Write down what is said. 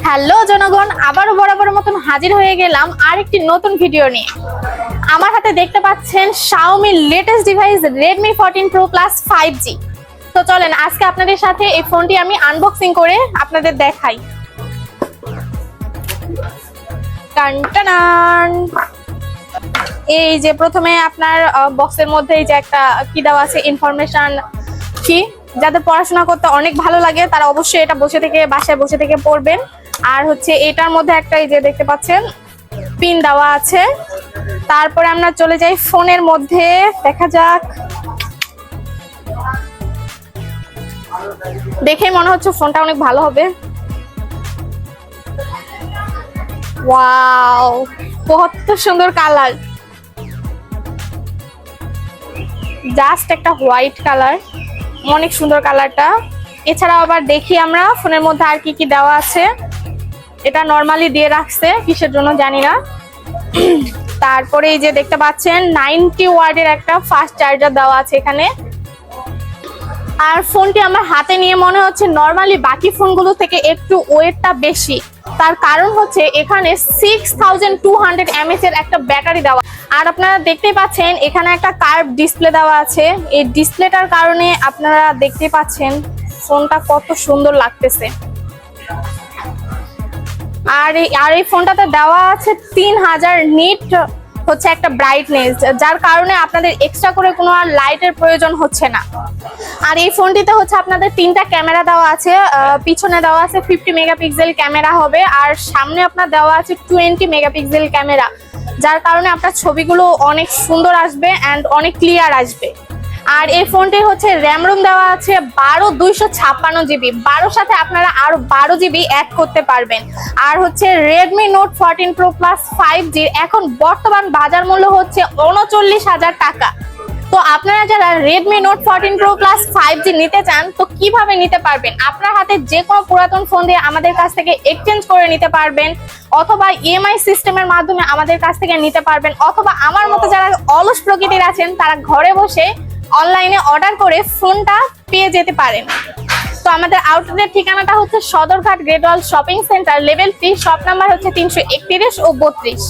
Hello জনগণ, আবারও বরাবর মতন হাজির হয়ে গেলাম আরেকটি নতুন ভিডিও নিয়ে। আমার হাতে দেখতে পাচ্ছেন Xiaomi latest device Redmi 14 Pro Plus 5G। তো চলেন আজকে আপনাদের সাথে এই ফোনটি আমি আনবক্সিং করে আপনাদের দেখাই। টানটানান, এই যে প্রথমে আপনার বক্সের মধ্যে এই যে একটা কি দেওয়া আছে ইনফরমেশন কি, যাদের পড়াশোনা করতে অনেক ভালো লাগে তারা অবশ্যই এটা বাসায় বসে থেকে পড়বেন। আর হচ্ছে এটার মধ্যে একটা এই যে দেখতে পাচ্ছেন পিন দেওয়া আছে। তারপরে আমরা চলে যাই ফোনের মধ্যে, দেখা যাক। দেখেই মনে হচ্ছে ফোনটা অনেক ভালো হবে। ওয়াও, কত সুন্দর কালার, জাস্ট একটা হোয়াইট কালার, অনেক সুন্দর কালারটা। এছাড়াও আবার দেখি আমরা ফোনের মধ্যে আর কি কি দেওয়া আছে। এটা নরমালি দিয়ে রাখছে, কিসের জন্য জানি না। তারপরে এই যে দেখতে পাচ্ছেন 90 ওয়াটের একটা ফাস্ট চার্জার দেওয়া আছে এখানে। আর ফোনটি আমার হাতে নিয়ে মনে হচ্ছে নরমালি বাকি ফোনগুলো থেকে একটু ওয়েটটা বেশি। তার কারণ হচ্ছে এখানে 6200 mAh এর একটা ব্যাটারি দেওয়া। আর আপনারা দেখতেই পাচ্ছেন এখানে একটা কার্ভ ডিসপ্লে দেওয়া আছে। এই ডিসপ্লেটার কারণে আপনারা দেখতেই পাচ্ছেন ফোনটা কত সুন্দর লাগতেছে। আর এই ফোনটাতে দেওয়া আছে 3000 নিট হচ্ছে একটা ব্রাইটনেস, যার কারণে আপনাদের এক্সট্রা করে কোনো আর লাইটের প্রয়োজন হচ্ছে না। আর এই ফোনটিতে হচ্ছে আপনাদের 3টা ক্যামেরা দেওয়া আছে। পিছনে দেওয়া আছে 50 মেগাপিক্সেল ক্যামেরা হবে, আর সামনে আপনার দেওয়া আছে 20 মেগাপিক্সেল ক্যামেরা, যার কারণে আপনার ছবিগুলো অনেক সুন্দর আসবে অ্যান্ড অনেক ক্লিয়ার আসবে। আর এই ফোনটি হচ্ছে র্যাম রোম দেওয়া আছে 12 জিবি, 12 সাথে আপনারা আরো 12 জিবি অ্যাড করতে পারবেন। আর হচ্ছে Redmi Note 14 Pro Plus 5G এখন বর্তমান বাজার মূল্য হচ্ছে 39,000 টাকা। তো আপনারা যারা Redmi Note 14 Pro Plus 5G নিতে চান তো কিভাবে নিতে পারবেন? আপনার হাতে যে কোনো পুরাতন ফোন দিয়ে আমাদের কাছ থেকে এক্সচেঞ্জ করে নিতে পারবেন, অথবা ইএমআই সিস্টেমের মাধ্যমে আমাদের কাছ থেকে নিতে পারবেন, অথবা আমার মতো যারা অলস প্রকৃতির আছেন তারা ঘরে বসে অনলাইনে অর্ডার করে ফোনটা পেয়ে যেতে পারেন। তো আমাদের আউটলেটের ঠিকানাটা হচ্ছে Sadarghat great wall shopping centre, level 3, shop number হচ্ছে 331 ও 32।